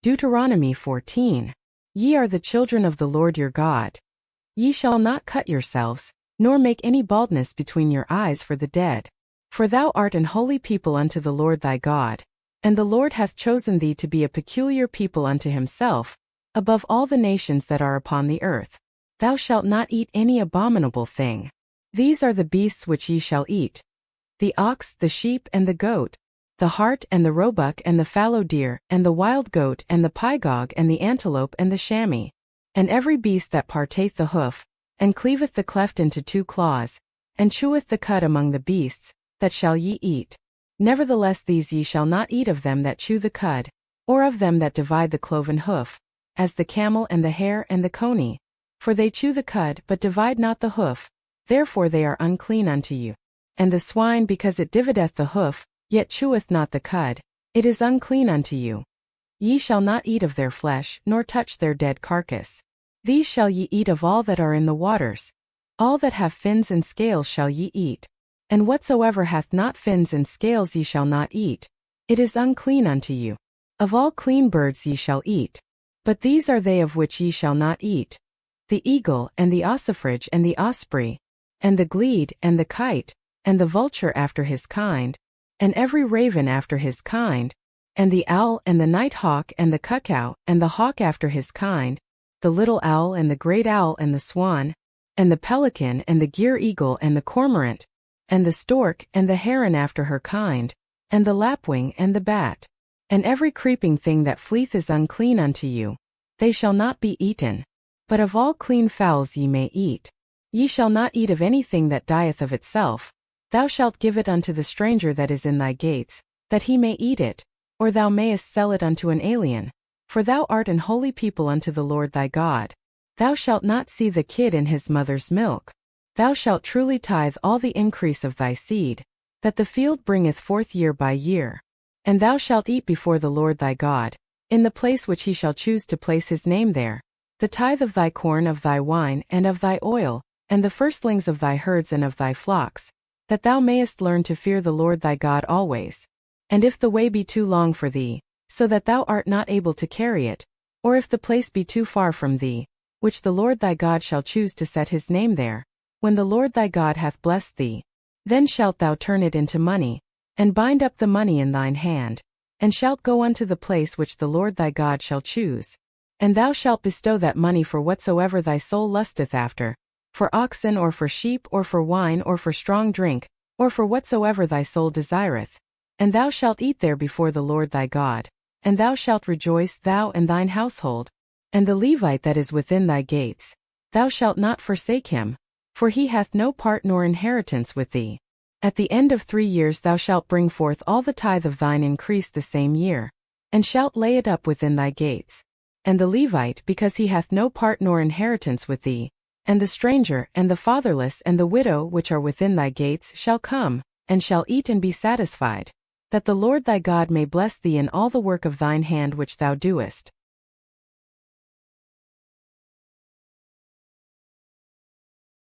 Deuteronomy 14. Ye are the children of the Lord your God. Ye shall not cut yourselves, nor make any baldness between your eyes for the dead. For thou art an holy people unto the Lord thy God, and the Lord hath chosen thee to be a peculiar people unto himself, above all the nations that are upon the earth. Thou shalt not eat any abominable thing. These are the beasts which ye shall eat: the ox, the sheep, and the goat, the hart, and the roebuck, and the fallow deer, and the wild goat, and the pygarg, and the antelope, and the chamois, and every beast that parteth the hoof, and cleaveth the cleft into two claws, and cheweth the cud among the beasts, that shall ye eat. Nevertheless these ye shall not eat of them that chew the cud, or of them that divide the cloven hoof, as the camel and the hare and the coney. For they chew the cud, but divide not the hoof, therefore they are unclean unto you. And the swine, because it divideth the hoof, yet cheweth not the cud, it is unclean unto you. Ye shall not eat of their flesh, nor touch their dead carcass. These shall ye eat of all that are in the waters. All that have fins and scales shall ye eat. And whatsoever hath not fins and scales ye shall not eat. It is unclean unto you. Of all clean birds ye shall eat. But these are they of which ye shall not eat: the eagle, and the ossifrage, and the osprey, and the glede, and the kite, and the vulture after his kind, and every raven after his kind, and the owl, and the night hawk, and the cuckoo, and the hawk after his kind, the little owl, and the great owl, and the swan, and the pelican, and the gier eagle, and the cormorant, and the stork, and the heron after her kind, and the lapwing, and the bat. And every creeping thing that fleeth is unclean unto you. They shall not be eaten. But of all clean fowls ye may eat. Ye shall not eat of anything that dieth of itself. Thou shalt give it unto the stranger that is in thy gates, that he may eat it, or thou mayest sell it unto an alien. For thou art an holy people unto the Lord thy God. Thou shalt not see the kid in his mother's milk. Thou shalt truly tithe all the increase of thy seed, that the field bringeth forth year by year. And thou shalt eat before the Lord thy God, in the place which he shall choose to place his name there, the tithe of thy corn, of thy wine, and of thy oil, and the firstlings of thy herds and of thy flocks, that thou mayest learn to fear the Lord thy God always. And if the way be too long for thee, so that thou art not able to carry it, or if the place be too far from thee, which the Lord thy God shall choose to set his name there, when the Lord thy God hath blessed thee, then shalt thou turn it into money, and bind up the money in thine hand, and shalt go unto the place which the Lord thy God shall choose. And thou shalt bestow that money for whatsoever thy soul lusteth after, for oxen, or for sheep, or for wine, or for strong drink, or for whatsoever thy soul desireth. And thou shalt eat there before the Lord thy God, and thou shalt rejoice, thou and thine household. And the Levite that is within thy gates, thou shalt not forsake him, for he hath no part nor inheritance with thee. At the end of 3 years thou shalt bring forth all the tithe of thine increase the same year, and shalt lay it up within thy gates. And the Levite, because he hath no part nor inheritance with thee, and the stranger, and the fatherless, and the widow which are within thy gates shall come, and shall eat and be satisfied, that the Lord thy God may bless thee in all the work of thine hand which thou doest.